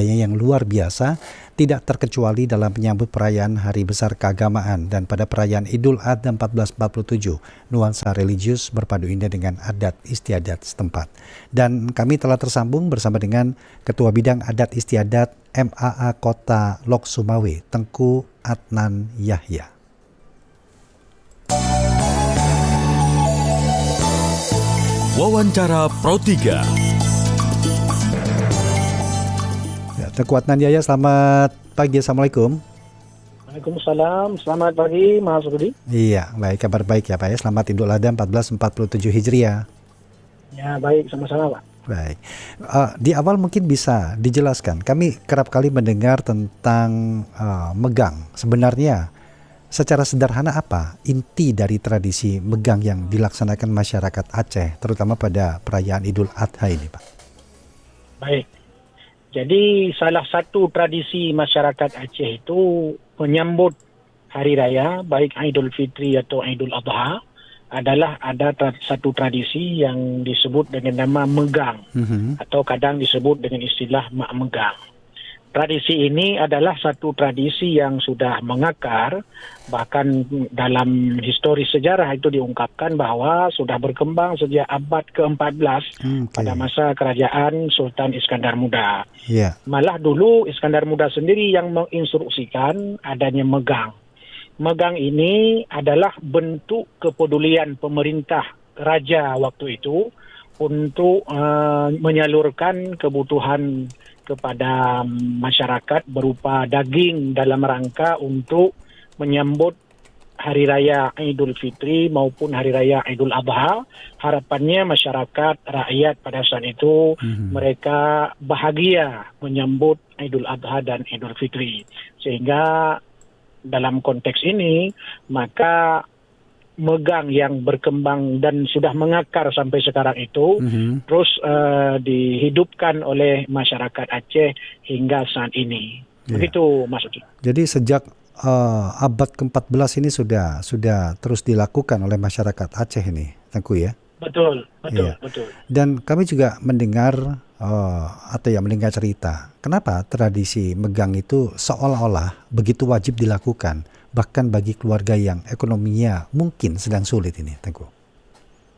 yang luar biasa, tidak terkecuali dalam menyambut perayaan Hari Besar Keagamaan dan pada perayaan Idul Adha 1447, nuansa religius berpadu indah dengan adat istiadat setempat. Dan kami telah tersambung bersama dengan Ketua Bidang Adat Istiadat MAA Kota Lok Sumawe, Tengku Adnan Yahya. Wawancara Pro 3. Tengku Adnan Yahya, selamat pagi. Assalamualaikum. Waalaikumsalam, selamat pagi Mas Rudi. Iya, baik, kabar baik ya Pak ya. Selamat Idul Adha 1447 Hijriah. Ya baik, sama-sama Pak. Baik, di awal mungkin bisa dijelaskan. Kami kerap kali mendengar tentang megang. Sebenarnya secara sederhana apa inti dari tradisi megang yang dilaksanakan masyarakat Aceh, terutama pada perayaan Idul Adha ini Pak? Baik. Jadi salah satu tradisi masyarakat Aceh itu menyambut hari raya, baik Idul Fitri atau Idul Adha, adalah ada satu tradisi yang disebut dengan nama megang, atau kadang disebut dengan istilah mak megang. Tradisi ini adalah satu tradisi yang sudah mengakar, bahkan dalam histori sejarah itu diungkapkan bahwa sudah berkembang sejak abad ke-14 pada masa kerajaan Sultan Iskandar Muda. Malah dulu Iskandar Muda sendiri yang menginstruksikan adanya megang. Megang ini adalah bentuk kepedulian pemerintah raja waktu itu untuk menyalurkan kebutuhan kepada masyarakat berupa daging dalam rangka untuk menyambut Hari Raya Idul Fitri maupun Hari Raya Idul Adha. Harapannya masyarakat, rakyat pada saat itu mereka bahagia menyambut Idul Adha dan Idul Fitri. Sehingga dalam konteks ini maka megang yang berkembang dan sudah mengakar sampai sekarang itu terus dihidupkan oleh masyarakat Aceh hingga saat ini. Begitu Mas Uki. Jadi sejak abad ke-14 ini sudah terus dilakukan oleh masyarakat Aceh ini, Tengku ya? Betul. Dan kami juga mendengar mendengar cerita, kenapa tradisi megang itu seolah-olah begitu wajib dilakukan, bahkan bagi keluarga yang ekonominya mungkin sedang sulit ini, Tengku.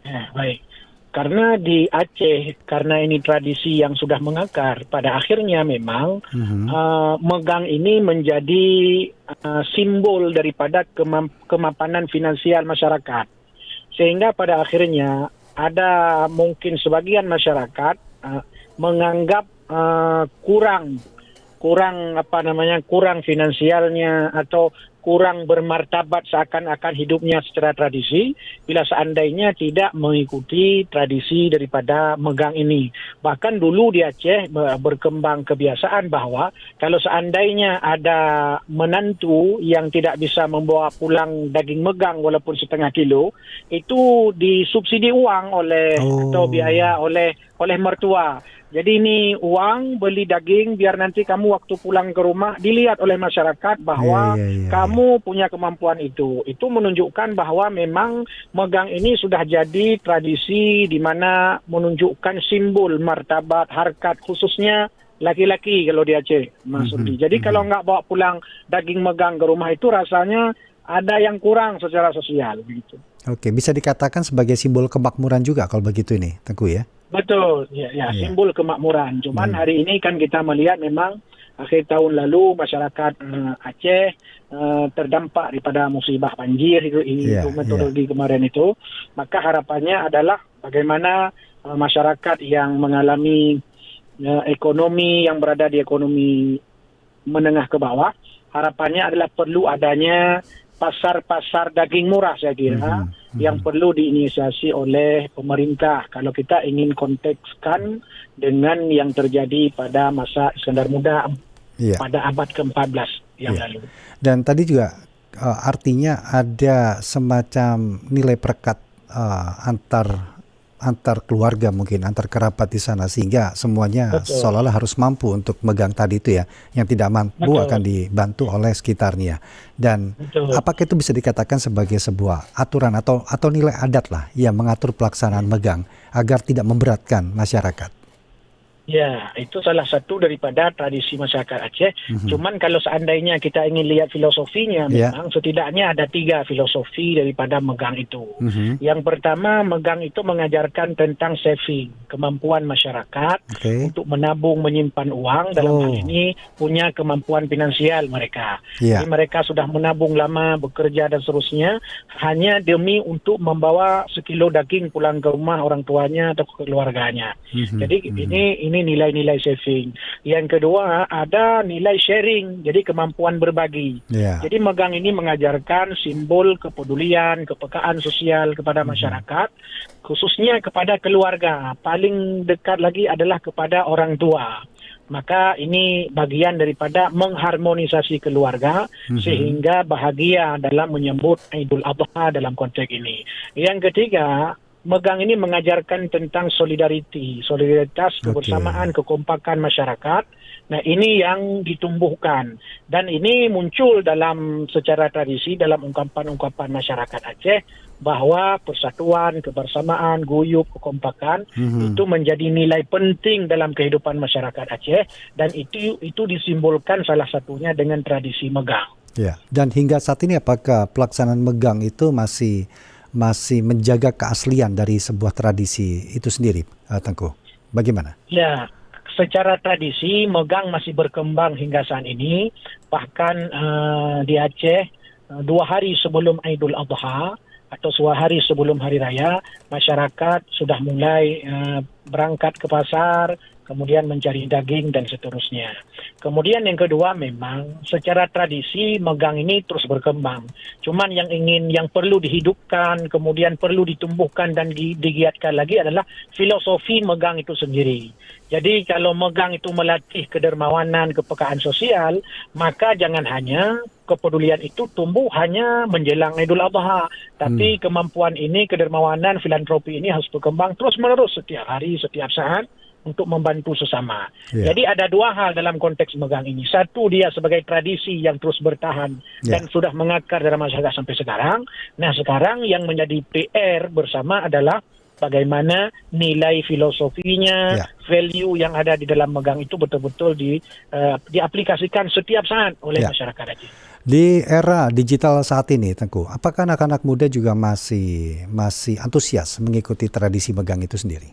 Baik. Karena di Aceh, karena ini tradisi yang sudah mengakar, pada akhirnya memang megang ini menjadi simbol daripada kemapanan finansial masyarakat. Sehingga pada akhirnya ada mungkin sebagian masyarakat menganggap kurang finansialnya atau kurang bermartabat seakan-akan hidupnya secara tradisi bila seandainya tidak mengikuti tradisi daripada megang ini. Bahkan dulu di Aceh berkembang kebiasaan bahwa kalau seandainya ada menantu yang tidak bisa membawa pulang daging megang walaupun setengah kilo, itu disubsidi uang atau biaya oleh mertua. Jadi ini uang beli daging biar nanti kamu waktu pulang ke rumah dilihat oleh masyarakat bahwa kamu punya kemampuan itu. Itu menunjukkan bahwa memang megang ini sudah jadi tradisi di mana menunjukkan simbol martabat, harkat, khususnya laki-laki kalau di Aceh, Mas Rudi. Jadi kalau nggak bawa pulang daging megang ke rumah itu rasanya ada yang kurang secara sosial begitu. Oke, bisa dikatakan sebagai simbol kemakmuran juga kalau begitu ini, Tengku ya? Betul, simbol kemakmuran. Cuman hari ini kan kita melihat memang akhir tahun lalu masyarakat Aceh terdampak daripada musibah banjir itu metodologi kemarin itu. Maka harapannya adalah bagaimana masyarakat yang mengalami ekonomi yang berada di ekonomi menengah ke bawah, harapannya adalah perlu adanya pasar-pasar daging murah saya kira yang perlu diinisiasi oleh pemerintah kalau kita ingin kontekskan dengan yang terjadi pada masa Iskandar Muda pada abad ke-14 yang lalu. Dan tadi juga artinya ada semacam nilai perekat antar keluarga mungkin, antar kerabat di sana sehingga semuanya seolah-olah harus mampu untuk megang tadi itu ya, yang tidak mampu akan dibantu oleh sekitarnya. Dan apakah itu bisa dikatakan sebagai sebuah aturan atau nilai adat lah yang mengatur pelaksanaan megang agar tidak memberatkan masyarakat? Ya, itu salah satu daripada tradisi masyarakat Aceh. Cuman kalau seandainya kita ingin lihat filosofinya, memang setidaknya ada 3 filosofi daripada megang itu. Yang pertama, megang itu mengajarkan tentang saving, kemampuan masyarakat untuk menabung, menyimpan uang. Dalam hal ini punya kemampuan finansial mereka. Jadi mereka sudah menabung lama, bekerja dan seterusnya, hanya demi untuk membawa sekilo daging pulang ke rumah orang tuanya atau keluarganya. Jadi ini nilai-nilai saving. Yang kedua, ada nilai sharing, jadi kemampuan berbagi. Jadi megang ini mengajarkan simbol kepedulian, kepekaan sosial kepada masyarakat, khususnya kepada keluarga. Paling dekat lagi adalah kepada orang tua. Maka ini bagian daripada mengharmonisasi keluarga sehingga bahagia dalam menyambut Idul Adha dalam konteks ini. Yang ketiga, megang ini mengajarkan tentang solidaritas, kebersamaan, kekompakan masyarakat. Nah, ini yang ditumbuhkan. Dan ini muncul secara tradisi dalam ungkapan-ungkapan masyarakat Aceh bahwa persatuan, kebersamaan, guyup, kekompakan itu menjadi nilai penting dalam kehidupan masyarakat Aceh, dan itu disimbolkan salah satunya dengan tradisi megang. Ya, dan hingga saat ini apakah pelaksanaan megang itu masih menjaga keaslian dari sebuah tradisi itu sendiri, Tengku? Bagaimana? Ya, secara tradisi megang masih berkembang hingga saat ini. Bahkan di Aceh 2 hari sebelum Idul Adha atau 2 hari sebelum Hari Raya, masyarakat sudah mulai berangkat ke pasar, kemudian mencari daging dan seterusnya. Kemudian yang kedua, memang secara tradisi megang ini terus berkembang. Cuman yang perlu dihidupkan, kemudian perlu ditumbuhkan dan digiatkan lagi adalah filosofi megang itu sendiri. Jadi kalau megang itu melatih kedermawanan, kepekaan sosial, maka jangan hanya kepedulian itu tumbuh hanya menjelang Idul Adha, tapi kemampuan ini, kedermawanan, filantropi ini harus berkembang terus-menerus setiap hari, setiap saat, untuk membantu sesama. Jadi ada 2 hal dalam konteks megang ini. Satu, dia sebagai tradisi yang terus bertahan dan sudah mengakar dalam masyarakat sampai sekarang. Nah, sekarang yang menjadi PR bersama adalah bagaimana nilai filosofinya, value yang ada di dalam megang itu betul-betul diaplikasikan setiap saat oleh masyarakat Aceh. Di era digital saat ini, Tengku, apakah anak-anak muda juga masih antusias mengikuti tradisi megang itu sendiri?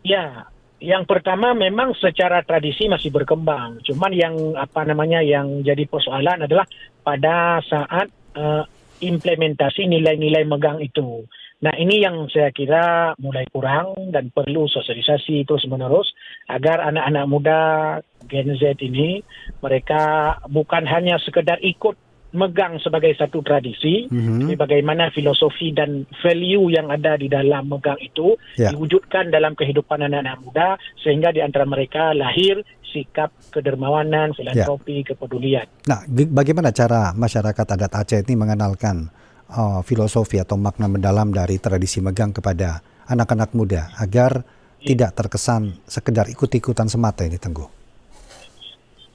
Ya, yang pertama memang secara tradisi masih berkembang. Cuman yang jadi persoalan adalah pada saat implementasi nilai-nilai megang itu. Nah, ini yang saya kira mulai kurang dan perlu sosialisasi terus-menerus agar anak-anak muda Gen Z ini mereka bukan hanya sekedar ikut megang sebagai satu tradisi, tapi bagaimana filosofi dan value yang ada di dalam megang itu diwujudkan dalam kehidupan anak-anak muda, sehingga di antara mereka lahir sikap kedermawanan, filantropi, kepedulian. Nah, bagaimana cara masyarakat adat Aceh ini mengenalkan filosofi atau makna mendalam dari tradisi megang kepada anak-anak muda agar tidak terkesan sekedar ikut-ikutan semata ini, Tengku?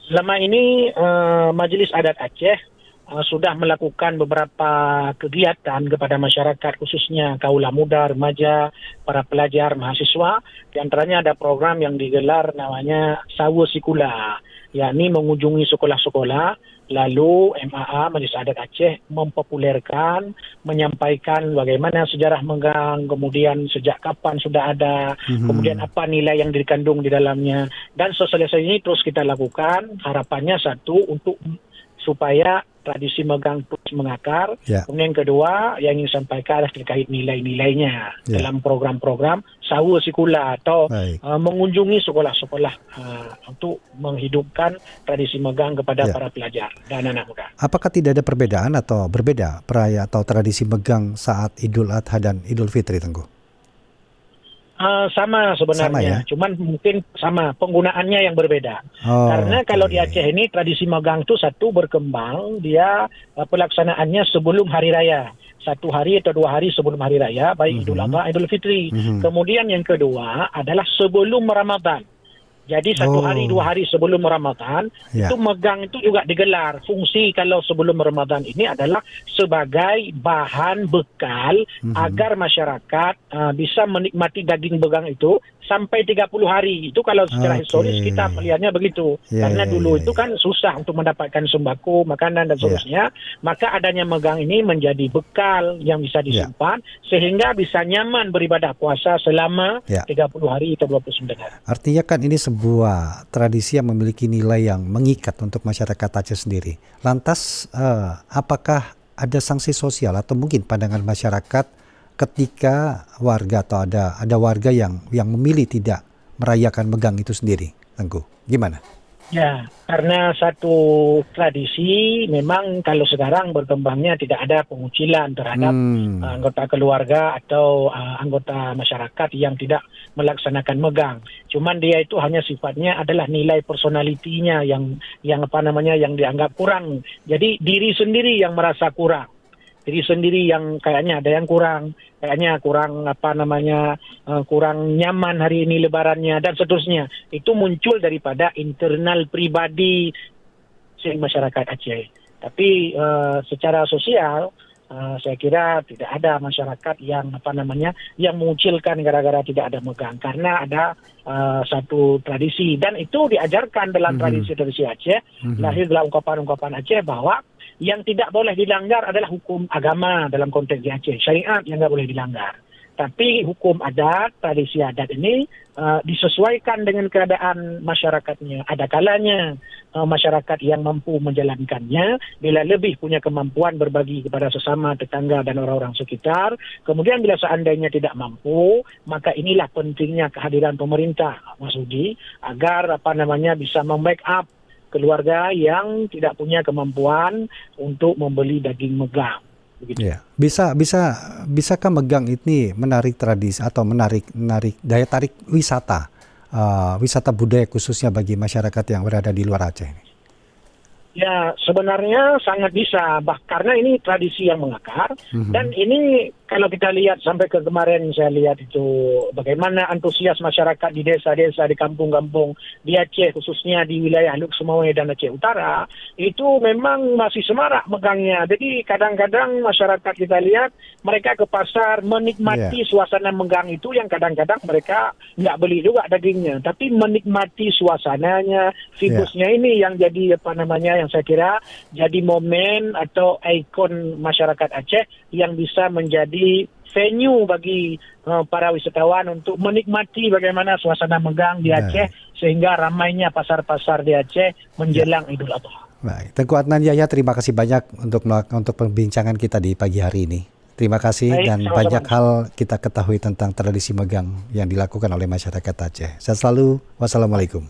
Selama ini Majelis Adat Aceh sudah melakukan beberapa kegiatan kepada masyarakat, khususnya kaula muda, remaja, para pelajar, mahasiswa. Di antaranya ada program yang digelar namanya Sawa Sikula, yakni mengunjungi sekolah-sekolah, lalu MAA, Majelis Adat Aceh, mempopulerkan, menyampaikan bagaimana sejarah megang, kemudian sejak kapan sudah ada, kemudian apa nilai yang dikandung di dalamnya. Dan sosialisasi ini terus kita lakukan, harapannya satu, untuk supaya tradisi megang terus mengakar. Kemudian yang kedua yang ingin sampaikan adalah terkait nilai-nilainya dalam program-program Sawa Sikula atau mengunjungi sekolah-sekolah untuk menghidupkan tradisi megang kepada para pelajar dan anak muda. Apakah tidak ada perbedaan atau berbeda perayaan atau tradisi megang saat Idul Adha dan Idul Fitri, Tengku? Sama sebenarnya, cuman mungkin sama penggunaannya yang berbeda. Karena kalau di Aceh ini tradisi megang itu satu berkembang, dia pelaksanaannya sebelum Hari Raya, 1 hari atau 2 hari sebelum Hari Raya, baik Idul Adha, Idul Fitri. Kemudian yang kedua adalah sebelum Ramadan. Jadi satu hari, 2 hari sebelum Ramadan, Ya. itu megang itu juga digelar. Fungsi kalau sebelum Ramadan ini adalah sebagai bahan bekal agar masyarakat bisa menikmati daging begang itu sampai 30 hari. Itu kalau secara Oke. historis kita melihatnya begitu. Ya, Karena ya, dulu ya, itu ya. kan susah untuk mendapatkan sembako, makanan dan seterusnya. Maka adanya megang ini menjadi bekal yang bisa disimpan sehingga bisa nyaman beribadah puasa selama Ya. 30 hari atau 29 hari. Artinya kan ini sebuah tradisi yang memiliki nilai yang mengikat untuk masyarakat Aceh sendiri. Lantas, apakah ada sanksi sosial atau mungkin pandangan masyarakat ketika warga atau ada warga yang memilih tidak merayakan megang itu sendiri, Tengku? Gimana? Ya, karena satu tradisi memang kalau sekarang berkembangnya tidak ada pengucilan terhadap anggota keluarga atau anggota masyarakat yang tidak melaksanakan megang. Cuman dia itu hanya sifatnya adalah nilai personalitinya yang yang dianggap kurang. Jadi diri sendiri yang merasa kurang. Diri sendiri yang kayaknya ada yang kurang kurang nyaman hari ini lebarannya dan seterusnya. Itu muncul daripada internal pribadi masyarakat Aceh. Tapi secara sosial saya kira tidak ada masyarakat yang yang mengucilkan gara-gara tidak ada megang, karena ada satu tradisi dan itu diajarkan dalam tradisi-tradisi Aceh, lahir dalam ungkapan-ungkapan Aceh bahwa yang tidak boleh dilanggar adalah hukum agama dalam konteks di Aceh, syariat yang nggak boleh dilanggar. Tapi hukum adat, tradisi adat ini disesuaikan dengan keadaan masyarakatnya. Ada kalanya masyarakat yang mampu menjalankannya, bila lebih punya kemampuan berbagi kepada sesama, tetangga dan orang-orang sekitar. Kemudian bila seandainya tidak mampu, maka inilah pentingnya kehadiran pemerintah, Mas Udi, agar bisa membackup keluarga yang tidak punya kemampuan untuk membeli daging megang. Begitu. Ya, bisakah megang ini menarik tradisi atau menarik daya tarik wisata budaya khususnya bagi masyarakat yang berada di luar Aceh ini? Ya, sebenarnya sangat bisa, karena ini tradisi yang mengakar dan ini kalau kita lihat sampai ke kemarin saya lihat itu bagaimana antusias masyarakat di desa-desa, di kampung-kampung di Aceh, khususnya di wilayah Luk Sumawe dan Aceh Utara, itu memang masih semarak megangnya. Jadi kadang-kadang masyarakat kita lihat mereka ke pasar menikmati suasana megang itu yang kadang-kadang mereka nggak beli juga dagingnya, tapi menikmati suasananya, vigusnya ini yang jadi yang saya kira jadi momen atau ikon masyarakat Aceh yang bisa menjadi venue bagi para wisatawan untuk menikmati bagaimana suasana megang di Aceh sehingga ramainya pasar-pasar di Aceh menjelang Idul Adha. Baik, Tengku Adnan Yahya, terima kasih banyak untuk perbincangan kita di pagi hari ini. Terima kasih. Baik, dan sama-sama. banyak hal kita ketahui tentang tradisi megang yang dilakukan oleh masyarakat Aceh. Sehat selalu. Wassalamualaikum.